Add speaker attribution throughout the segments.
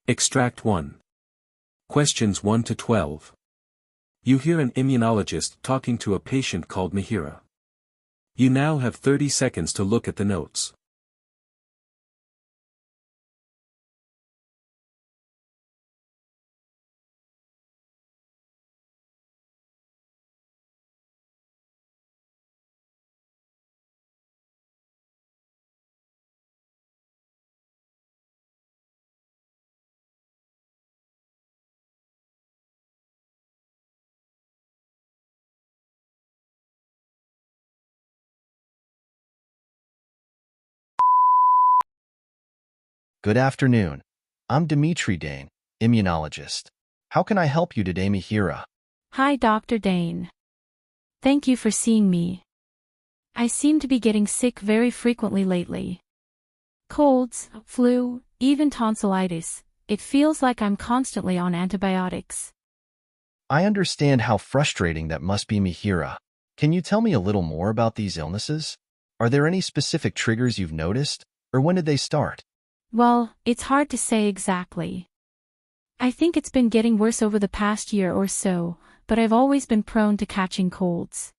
Speaker 1: Extract 1. Questions 1 to 12. You hear an immunologist talking to a patient called Mihiraa. You now have 30 seconds to look at the notes.
Speaker 2: Good afternoon. I'm Dimitri Dane, immunologist. How can I help you today, Mihiraa?
Speaker 3: Hi, Dr. Dane. Thank you for seeing me. I seem to be getting sick very frequently lately. Colds, flu, even tonsillitis. It feels like I'm constantly on antibiotics.
Speaker 2: I understand how frustrating that must be, Mihiraa. Can you tell me a little more about these illnesses? Are there any specific triggers you've noticed, or when did they start?
Speaker 3: Well, it's hard to say exactly. I think it's been getting worse over the past year or so, but I've always been prone to catching colds.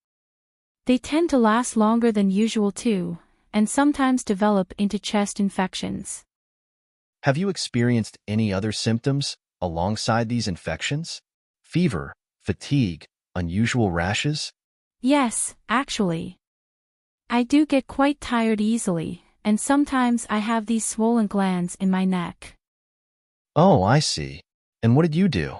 Speaker 3: They tend to last longer than usual too, and sometimes develop into chest infections.
Speaker 2: Have you experienced any other symptoms alongside these infections? Fever, fatigue, unusual rashes?
Speaker 3: Yes, actually. I do get quite tired easily, and sometimes I have these swollen glands in my neck.
Speaker 2: Oh, I see. And what did you do?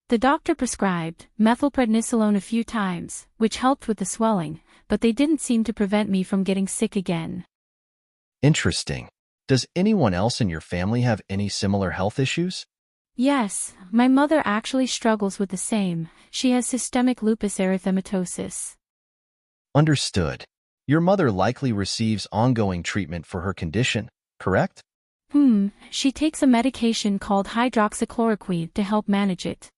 Speaker 3: The doctor prescribed methylprednisolone a few times, which helped with the swelling, but they didn't seem to prevent me from getting sick again.
Speaker 2: Interesting. Does anyone else in your family have any similar health issues?
Speaker 3: Yes, my mother actually struggles with the same. She has systemic lupus erythematosus.
Speaker 2: Understood. Your mother likely receives ongoing treatment for her condition, correct?
Speaker 3: She takes a medication called hydroxychloroquine to help manage it.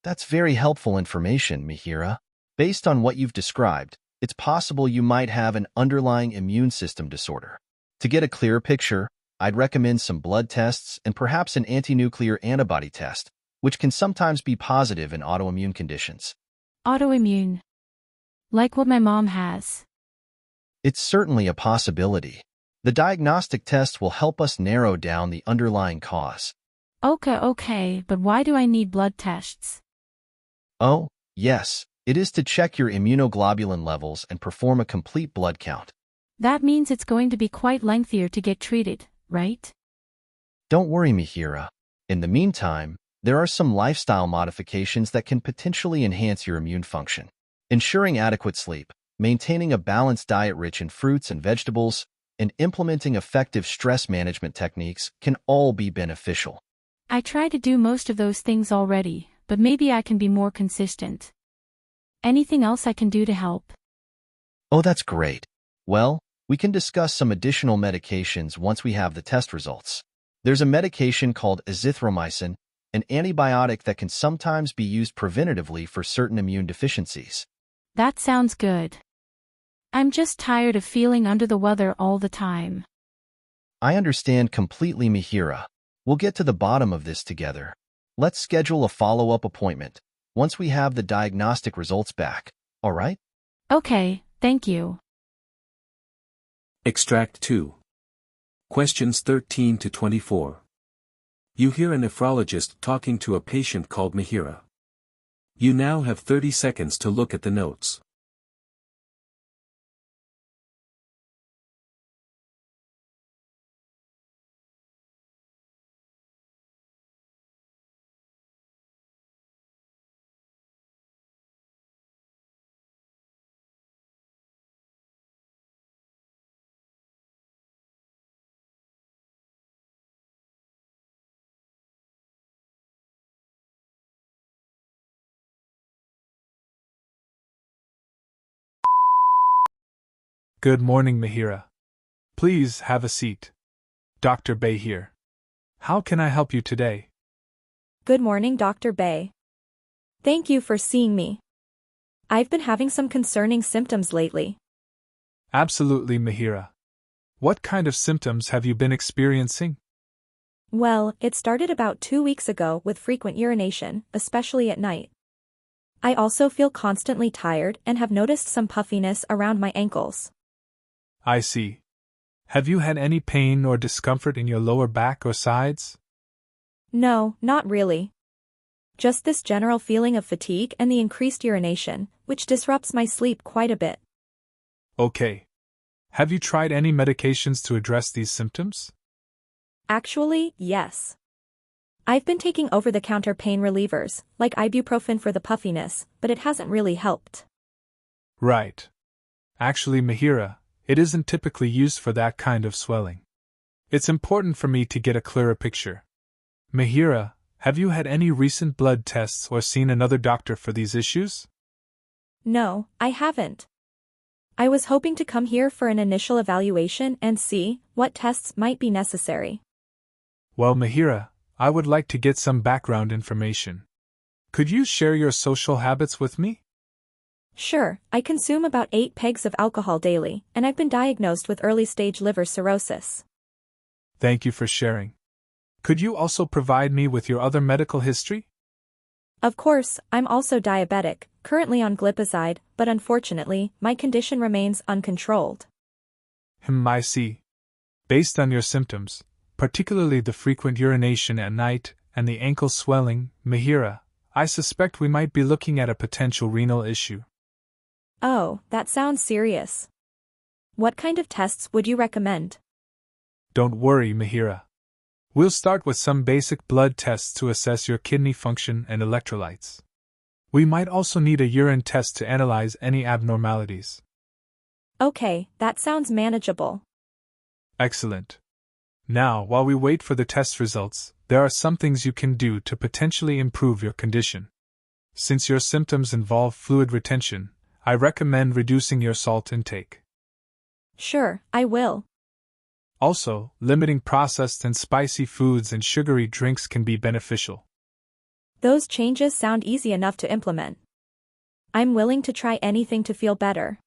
Speaker 2: That's very helpful information, Mihiraa. Based on what you've described, it's possible you might have an underlying immune system disorder. To get a clearer picture, I'd recommend some blood tests and perhaps an anti-nuclear antibody test, which can sometimes be positive in autoimmune conditions.
Speaker 3: Autoimmune. Like what my mom has.
Speaker 2: It's certainly a possibility. The diagnostic test will help us narrow down the underlying cause.
Speaker 3: Okay, but why do I need blood tests?
Speaker 2: Oh, yes, it is to check your immunoglobulin levels and perform a complete blood count.
Speaker 3: That means it's going to be quite lengthier to get treated, right?
Speaker 2: Don't worry, Mihiraa. In the meantime, there are some lifestyle modifications that can potentially enhance your immune function. Ensuring adequate sleep, maintaining a balanced diet rich in fruits and vegetables, and implementing effective stress management techniques can all be beneficial.
Speaker 3: I try to do most of those things already, but maybe I can be more consistent. Anything else I can do to help?
Speaker 2: Oh, that's great. Well, we can discuss some additional medications once we have the test results. There's a medication called azithromycin, an antibiotic that can sometimes be used preventatively for certain immune deficiencies.
Speaker 3: That sounds good. I'm just tired of feeling under the weather all the time.
Speaker 2: I understand completely, Mihiraa. We'll get to the bottom of this together. Let's schedule a follow-up appointment once we have the diagnostic results back, all right?
Speaker 3: Okay, thank you.
Speaker 1: Extract 2. Questions 13 to 24. You hear a nephrologist talking to a patient called Mihiraa. You now have 30 seconds to look at the notes.
Speaker 4: Good morning, Mihiraa. Please have a seat. Dr. Bay here. How can I help you today?
Speaker 5: Good morning, Dr. Bay. Thank you for seeing me. I've been having some concerning symptoms lately.
Speaker 4: Absolutely, Mihiraa. What kind of symptoms have you been experiencing?
Speaker 5: Well, it started about 2 weeks ago with frequent urination, especially at night. I also feel constantly tired and have noticed some puffiness around my ankles.
Speaker 4: I see. Have you had any pain or discomfort in your lower back or sides?
Speaker 5: No, not really. Just this general feeling of fatigue and the increased urination, which disrupts my sleep quite a bit.
Speaker 4: Okay. Have you tried any medications to address these symptoms?
Speaker 5: Actually, yes. I've been taking over-the-counter pain relievers, like ibuprofen for the puffiness, but it hasn't really helped.
Speaker 4: Right. Actually, Mihiraa, it isn't typically used for that kind of swelling. It's important for me to get a clearer picture. Mihiraa, have you had any recent blood tests or seen another doctor for these issues?
Speaker 5: No, I haven't. I was hoping to come here for an initial evaluation and see what tests might be necessary.
Speaker 4: Well, Mihiraa, I would like to get some background information. Could you share your social habits with me?
Speaker 5: Sure, I consume about 8 pegs of alcohol daily, and I've been diagnosed with early-stage liver cirrhosis.
Speaker 4: Thank you for sharing. Could you also provide me with your other medical history?
Speaker 5: Of course, I'm also diabetic, currently on glipizide, but unfortunately, my condition remains uncontrolled.
Speaker 4: I see. Based on your symptoms, particularly the frequent urination at night and the ankle swelling, Mihiraa, I suspect we might be looking at a potential renal issue.
Speaker 5: Oh, that sounds serious. What kind of tests would you recommend?
Speaker 4: Don't worry, Mihiraa. We'll start with some basic blood tests to assess your kidney function and electrolytes. We might also need a urine test to analyze any abnormalities.
Speaker 5: Okay, that sounds manageable.
Speaker 4: Excellent. Now, while we wait for the test results, there are some things you can do to potentially improve your condition. Since your symptoms involve fluid retention, I recommend reducing your salt intake.
Speaker 5: Sure, I will.
Speaker 4: Also, limiting processed and spicy foods and sugary drinks can be beneficial.
Speaker 5: Those changes sound easy enough to implement. I'm willing to try anything to feel better.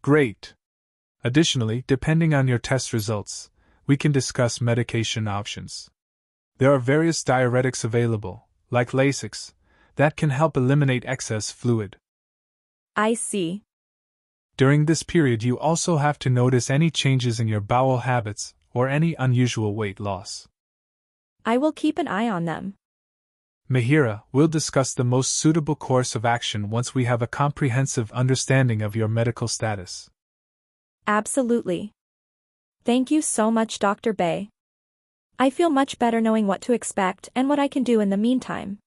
Speaker 4: Great. Additionally, depending on your test results, we can discuss medication options. There are various diuretics available, like Lasix, that can help eliminate excess fluid.
Speaker 5: I see.
Speaker 4: During this period, you also have to notice any changes in your bowel habits or any unusual weight loss.
Speaker 5: I will keep an eye on them.
Speaker 4: Mihiraa, we'll discuss the most suitable course of action once we have a comprehensive understanding of your medical status.
Speaker 5: Absolutely. Thank you so much, Dr. Bay. I feel much better knowing what to expect and what I can do in the meantime.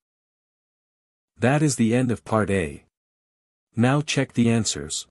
Speaker 1: That is the end of Part A. Now check the answers.